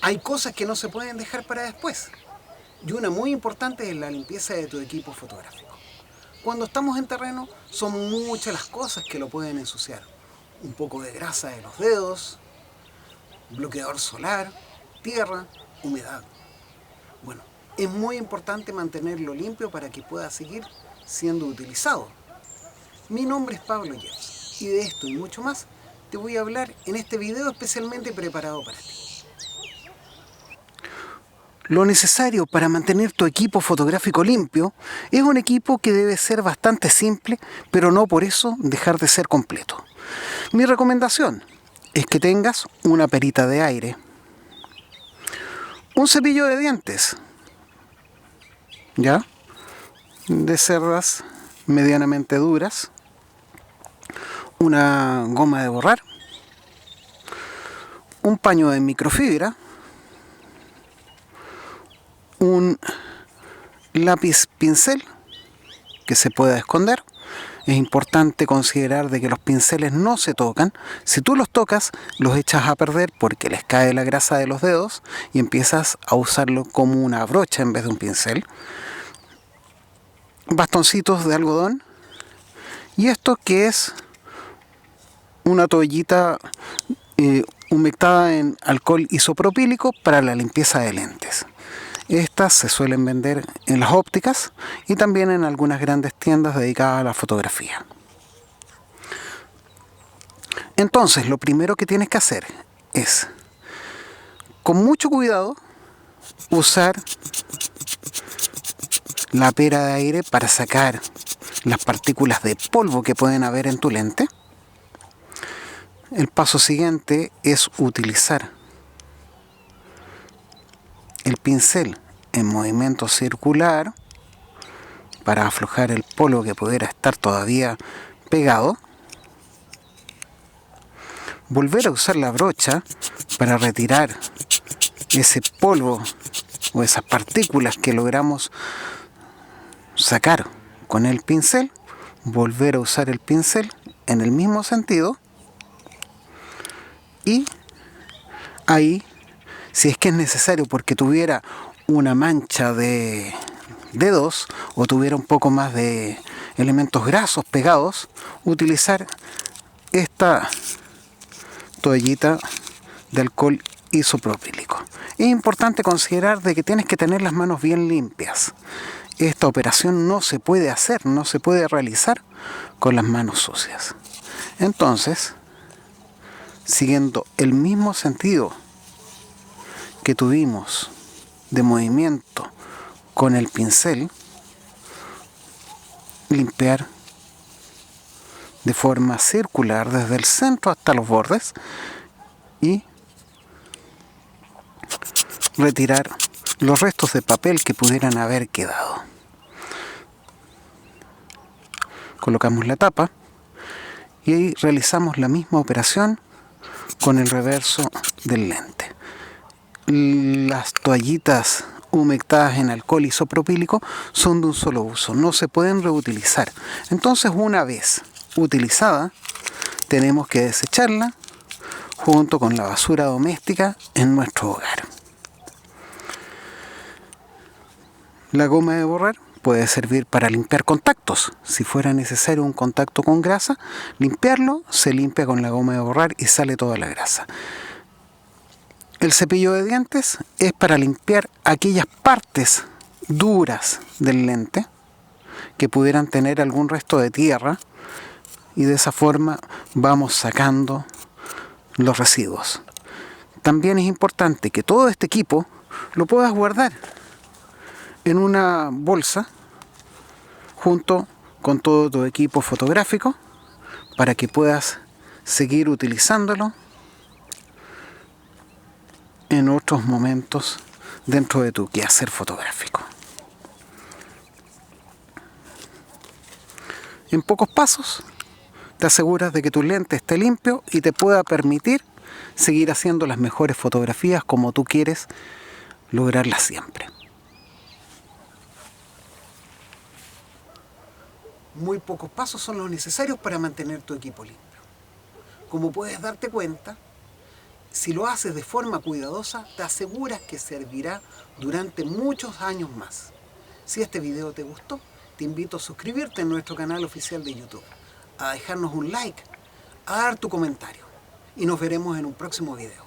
Hay cosas que no se pueden dejar para después. Y una muy importante es la limpieza de tu equipo fotográfico. Cuando estamos en terreno, son muchas las cosas que lo pueden ensuciar. Un poco de grasa de los dedos, bloqueador solar, tierra, humedad. Bueno, es muy importante mantenerlo limpio para que pueda seguir siendo utilizado. Mi nombre es Pablo Jeffs y de esto y mucho más te voy a hablar en este video especialmente preparado para ti. Lo necesario para mantener tu equipo fotográfico limpio es un equipo que debe ser bastante simple, pero no por eso dejar de ser completo. Mi recomendación es que tengas una perita de aire, un cepillo de dientes, ¿ya? De cerdas medianamente duras, una goma de borrar, un paño de microfibra, un lápiz pincel que se pueda esconder. Es importante considerar de que los pinceles no se tocan. Si tú los tocas, los echas a perder porque les cae la grasa de los dedos y empiezas a usarlo como una brocha en vez de un pincel. Bastoncitos de algodón. Y esto que es una toallita humectada en alcohol isopropílico para la limpieza de lentes. Estas se suelen vender en las ópticas y también en algunas grandes tiendas dedicadas a la fotografía. Entonces, lo primero que tienes que hacer es, con mucho cuidado, usar la pera de aire para sacar las partículas de polvo que pueden haber en tu lente. El paso siguiente es utilizar el pincel en movimiento circular para aflojar el polvo que pudiera estar todavía pegado. Volver a usar la brocha para retirar ese polvo o esas partículas que logramos sacar con el pincel. Volver a usar el pincel en el mismo sentido. Y ahí, si es que es necesario porque tuviera una mancha de dedos o tuviera un poco más de elementos grasos pegados, utilizar esta toallita de alcohol isopropílico. Es importante considerar de que tienes que tener las manos bien limpias. Esta operación no se puede hacer, no se puede realizar con las manos sucias. Entonces, siguiendo el mismo sentido que tuvimos de movimiento con el pincel, limpiar de forma circular desde el centro hasta los bordes y retirar los restos de papel que pudieran haber quedado. Colocamos la tapa y ahí realizamos la misma operación con el reverso del lente. Las toallitas humectadas en alcohol isopropílico son de un solo uso, no se pueden reutilizar. Entonces, una vez utilizada, tenemos que desecharla junto con la basura doméstica en nuestro hogar. La goma de borrar puede servir para limpiar contactos. Si fuera necesario un contacto con grasa, limpiarlo, se limpia con la goma de borrar y sale toda la grasa. El cepillo de dientes es para limpiar aquellas partes duras del lente que pudieran tener algún resto de tierra y de esa forma vamos sacando los residuos. También es importante que todo este equipo lo puedas guardar en una bolsa junto con todo tu equipo fotográfico para que puedas seguir utilizándolo en otros momentos dentro de tu quehacer fotográfico. En pocos pasos te aseguras de que tu lente esté limpio y te pueda permitir seguir haciendo las mejores fotografías como tú quieres lograrlas siempre. Muy pocos pasos son los necesarios para mantener tu equipo limpio. Como puedes darte cuenta, Si lo haces de forma cuidadosa, te aseguras que servirá durante muchos años más. Si este video te gustó, te invito a suscribirte en nuestro canal oficial de YouTube, a dejarnos un like, a dar tu comentario. Y nos veremos en un próximo video.